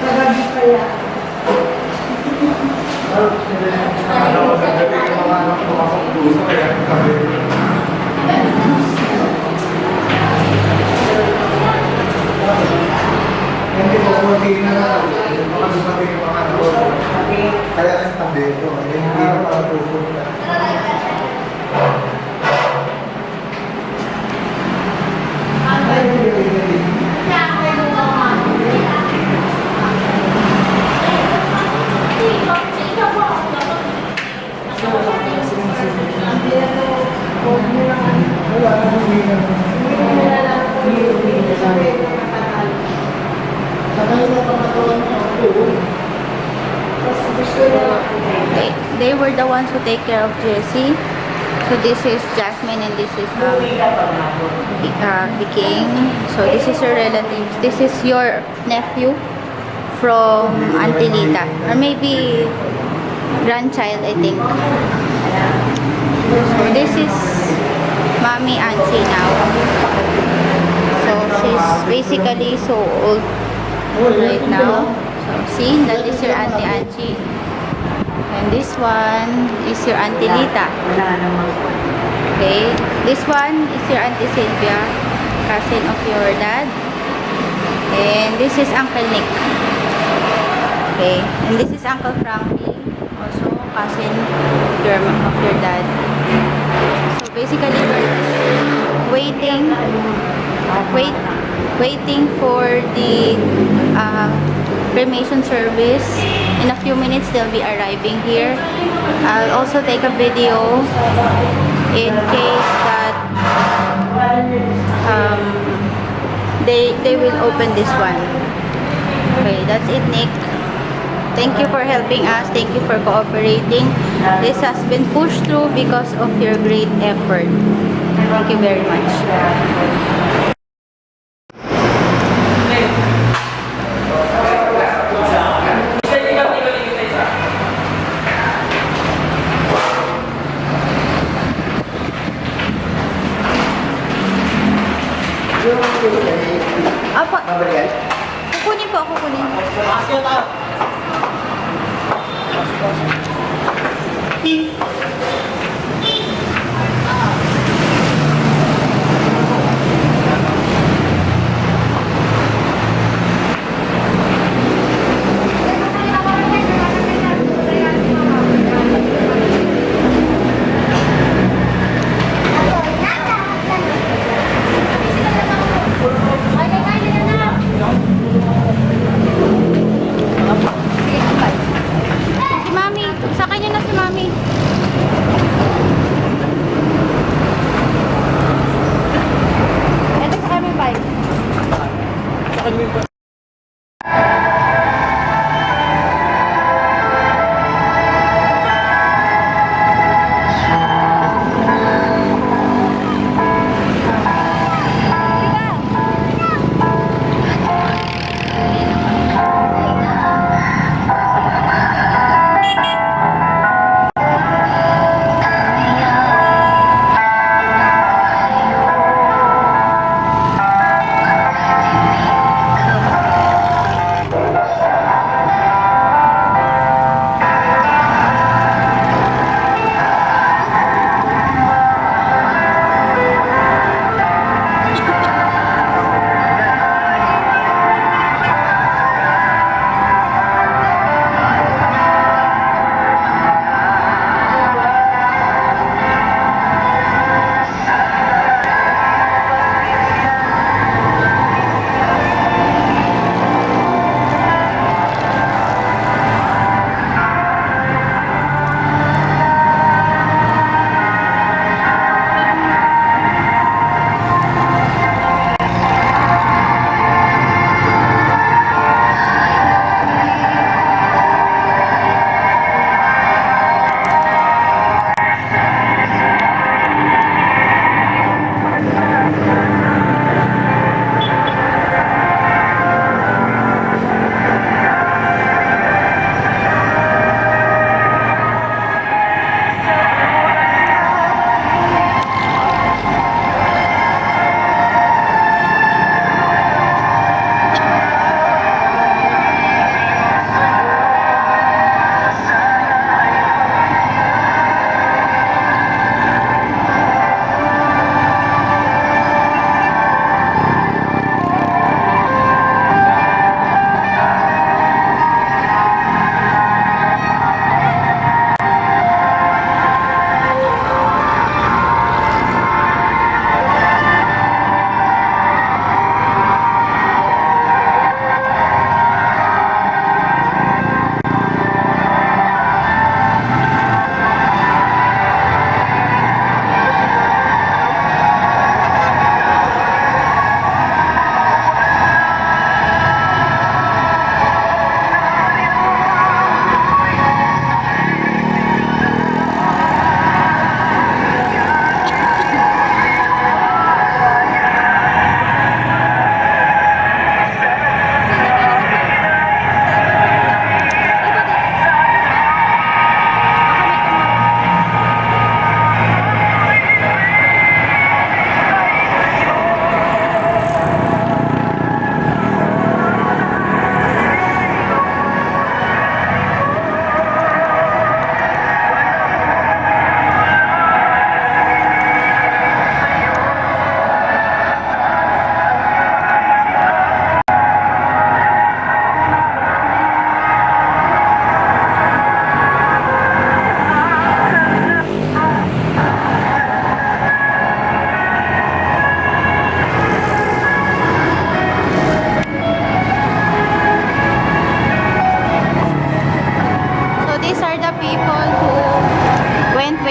Kagabi kaya. Ano, magagabi yung mga anak ko makapagdusa kaya kami. Hindi ko kunti na lang. Baka dumating yung mga anak ko. Kaya ang tabi ko. Hindi na makapupunta. They were the ones who take care of Jessie. So this is Jasmine and this is the king. So this is your relative. This is your nephew from Auntie Lita. Or maybe grandchild, I think. So this is Mommy Auntie now. So she's basically so old right now. So see, that is your Auntie Angie. And this one is your Auntie Lita. Okay. This one is your Auntie Sylvia, cousin of your dad. And this is Uncle Nick. Okay. And this is Uncle Frankie, also cousin of your dad. So basically we're waiting for the cremation service. In a few minutes they'll be arriving here. I'll also take a video in case that they will open this one. Okay, that's it, Nick. Thank you for helping us. Thank you for cooperating. This has been pushed through because of your great effort. Thank you very much. Apa? Kukunin po, kukunin. Si Mami, sa kanya na si Mami.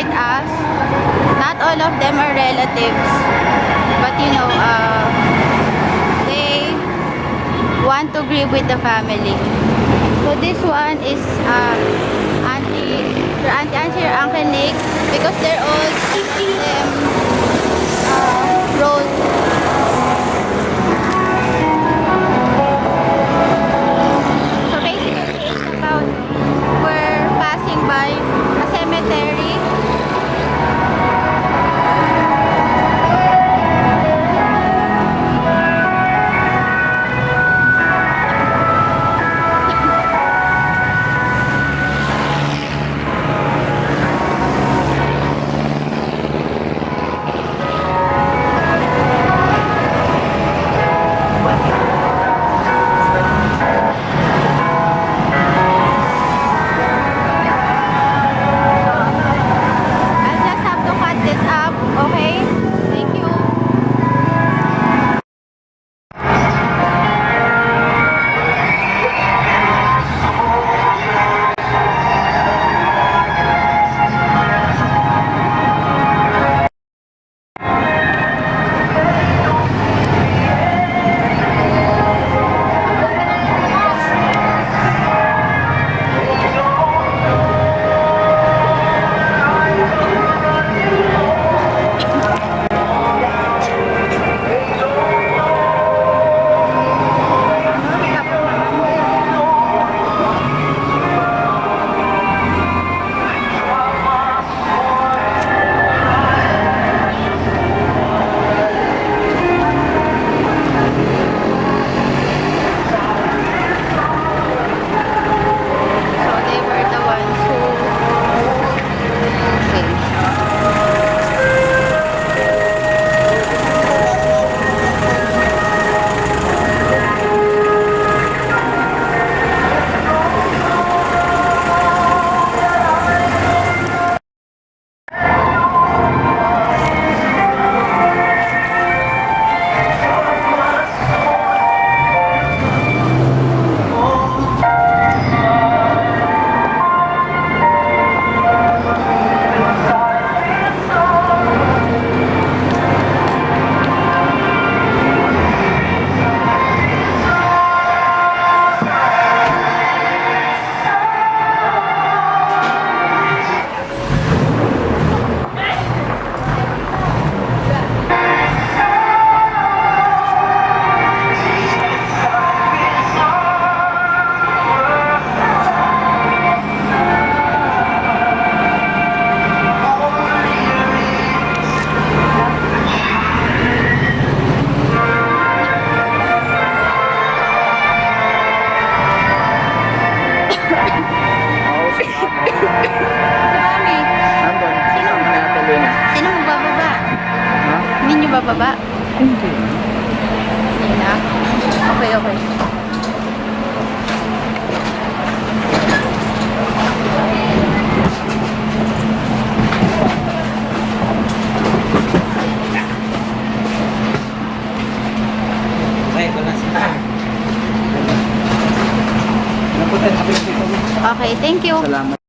with us. Not all of them are relatives, but you know, they want to grieve with the family. So this one is your auntie and your uncle Nick, because they're all them road. So basically, it's about we're passing by a cemetery. I'll just have to cut this up, okay? Thank you. So they were the ones who... Okay. Si Mami, Andun, sino ang natuloy na? sino magbababa? Ha? Hindi nyo bababa? Hindi. Hindi na. Okay, okay. Okay, ito na sila. Napunta na dito. Okay, thank you. Salamat.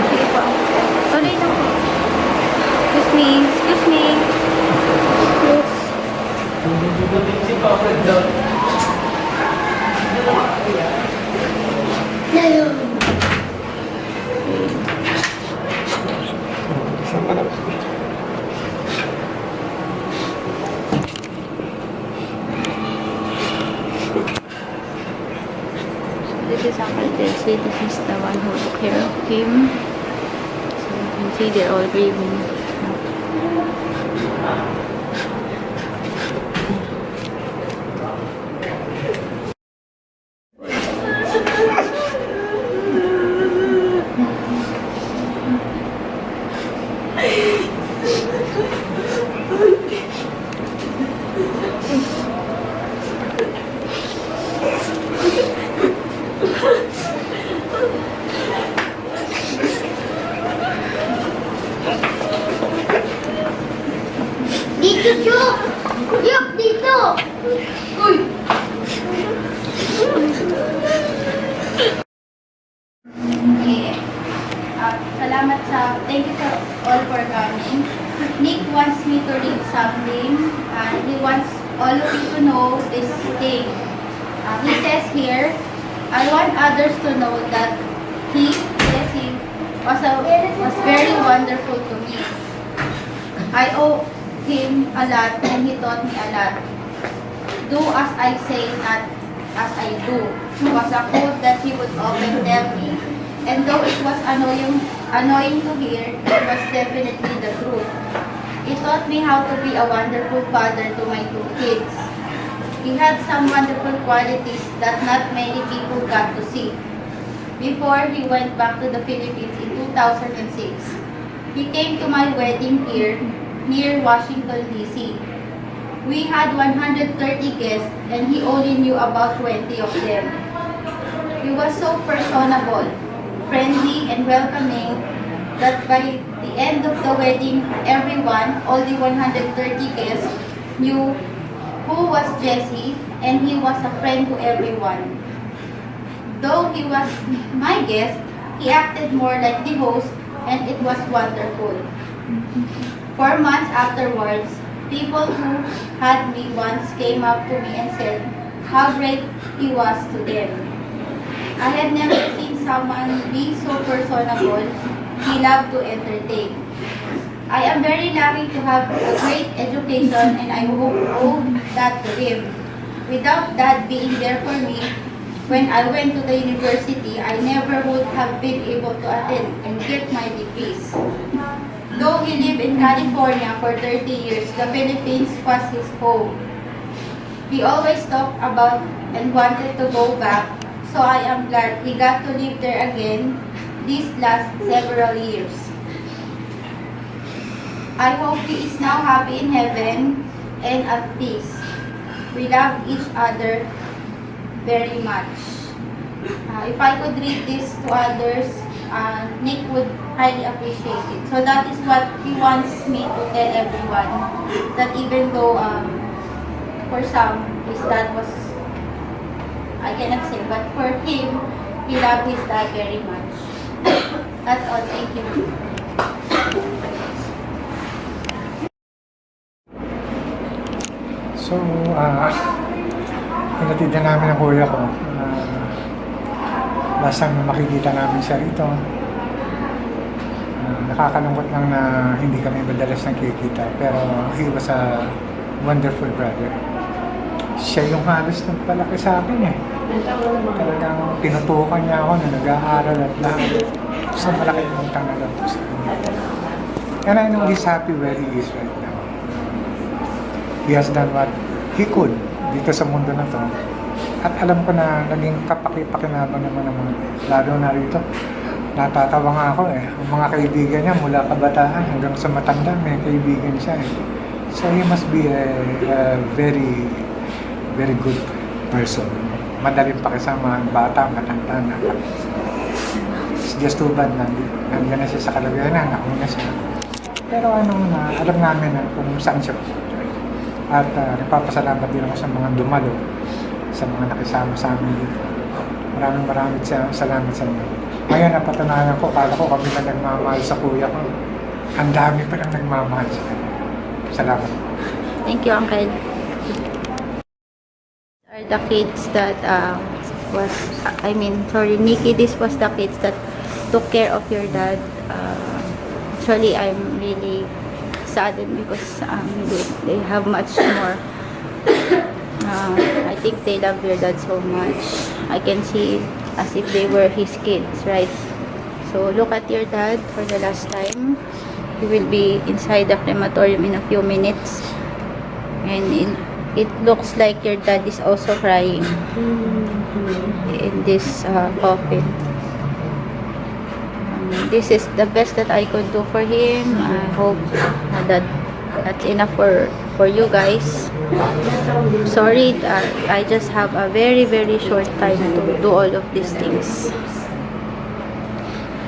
Sige po. Tuloy lang po. Excuse me. Excuse me. This is Uncle Desi. This is the one who took care of him. So you can see they're all grieving. all of you to know this thing. He says here, I want others to know that Jesse, was very wonderful to me. I owe him a lot and he taught me a lot. Do as I say, not as I do, was a quote that he would often tell me. And though it was annoying to hear, it was definitely the truth. He taught me how to be a wonderful father to my 2 kids. He had some wonderful qualities that not many people got to see. Before he went back to the Philippines in 2006, he came to my wedding here near Washington, D.C. We had 130 guests and he only knew about 20 of them. He was so personable, friendly, and welcoming that by the end of the wedding, everyone, all the 130 guests, knew who was Jesse, and he was a friend to everyone. Though he was my guest, he acted more like the host, and it was wonderful. 4 months afterwards, people who had me once came up to me and said how great he was to them. I had never seen someone be so personable. He loved to entertain. I am very lucky to have a great education and I owe that to him. Without Dad being there for me, when I went to the university, I never would have been able to attend and get my degrees. Though he lived in California for 30 years, the Philippines was his home. He always talked about and wanted to go back, so I am glad he got to live there again these last several years. I hope he is now happy in heaven and at peace. We love each other very much. If I could read this to others, Nick would highly appreciate it. So that is what he wants me to tell everyone. That even though for some, his dad was, I cannot say, but for him, he loved his dad very much. That's all. Thank you. So, pinatid na namin ang kuya ko. Last time na makikita namin siya rito. Nakakalungkot lang na hindi kami madalas nakikita. Pero he was a wonderful brother. Siya yung halos nagpalaki sa akin eh. Talagang tinutukan niya ako na nag-aaral at lahat. So malaki yung utang na loob ko sa kanya. And I know he's happy where he is right now. He has done what he could dito sa mundo na to. At alam ko na naging kapaki-pakinabang naman ng mga, lalo na rito. Natatawa nga ako eh. Ang mga kaibigan niya mula kabataan hanggang sa matanda, may kaibigan siya eh. So he must be a very, very good person. Madaling pakisama ang bata, matanda na. It's just too bad na nandiyan na siya sa kalagayan na, nauna siya. Pero alam namin na kung saan siya. At nagpapasalamat din ako sa mga dumalo, sa mga nakisama sa amin dito. Maraming salamat sa inyo. Ngayon, napatunayan ko, kala ko kami na nagmamahal sa kuya ko. Ang dami pa lang nagmamahal sa kanya. Salamat. Thank you, Uncle. Are the kids that Nikki, this was the kids that took care of your dad. Actually, I'm really saddened because they have much more. I think they love your dad so much. I can see as if they were his kids, right? So look at your dad for the last time. He will be inside the crematorium in a few minutes. And it looks like your dad is also crying in this coffin. This is the best that I could do for him. I hope that that's enough for you guys. Sorry, I just have a very, very short time to do all of these things.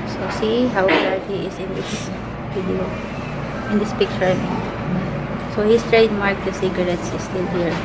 So see how glad he is in this video, in this picture. So his trademark, the cigarettes, is still here.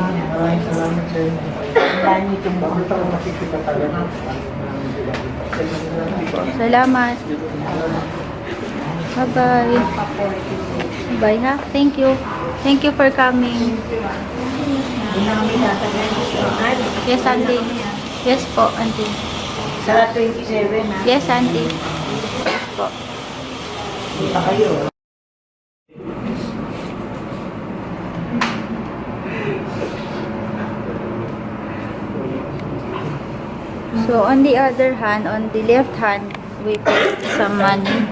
Maraming salamat sa inyo. Dami itong Bakit ako makikita talaga? Salamat. Bye-bye. Bye ha. Thank you. Thank you for coming. Yes, auntie. Yes po, auntie. Sa 27 ha. Yes, auntie. Yes po. Kita kayo. So, on the other hand, on the left hand, we put some money.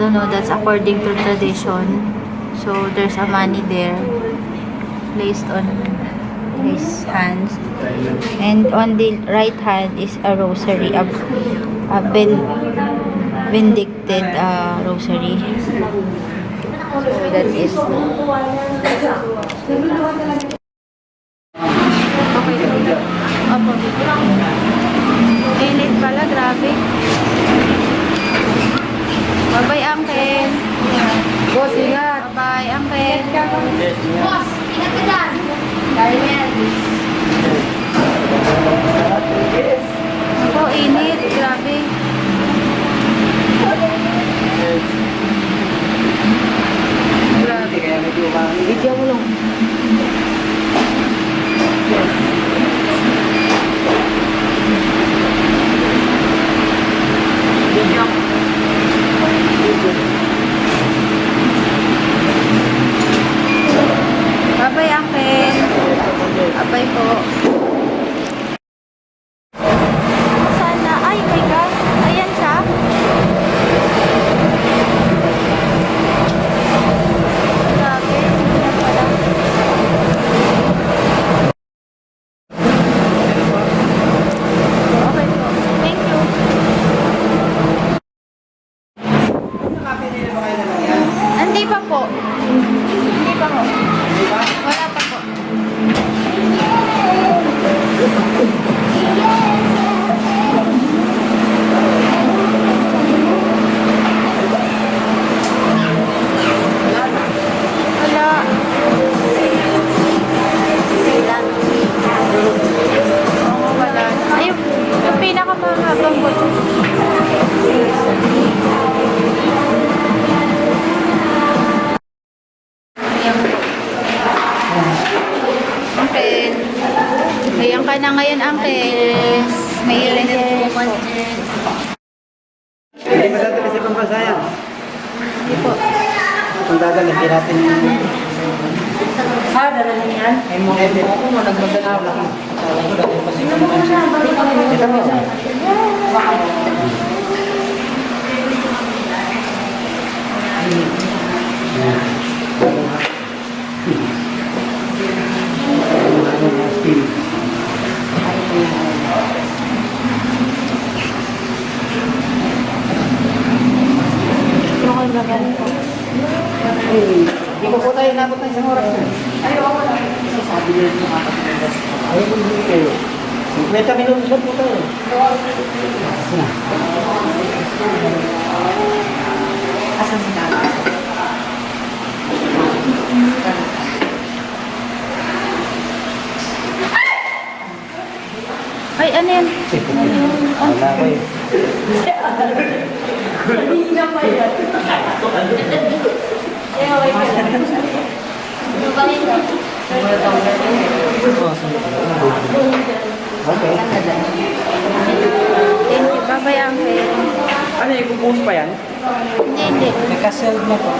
Don't know, that's according to tradition. So, there's a money there placed on his hands. And on the right hand is a rosary, a vindicted rosary. So, that is... Okay. Opo. Init pala, grabe. Bye-bye, Uncle. Boss, ingat. Bye-bye, Uncle. Boss, ingat ka dyan. Dahil yan. Opo, init. Grabe. Hindi kaya medyo umangin. Video mo lang. Bye-bye, Uncle. Bye-bye po. Sana. Ay, my God. Ayan siya. Grabe. Ayan pala. Okay po. Thank you. Hindi pa po. Hindi pa po. Wala pa po. Wala. Oo, wala. Ay, yung pinakamahabang po. Ayan po. Uncle. Ayan ka na ngayon, Uncle. May ilan po. Hindi ba dati kasi pang pasayang? Hindi po. Kung dadalhin natin. Dala na yan. Ay mo ako mo nagmadala lang. Sabi ko dati kasi naman siya. Ito mo. Hindi ko po tayo nabot ng isang oras. Sabi niyo yung makakapagdas. Ayaw ko hindi kayo. 50 minutos lang po tayo. Asan si Nana? Ay, ano yan? Wala ko eh. Kanina pa yan. Okay. Thank you. Bye-bye, Uncle. Ano yung kukuha pa yan? Hindi, hindi. Nagka-sell na po.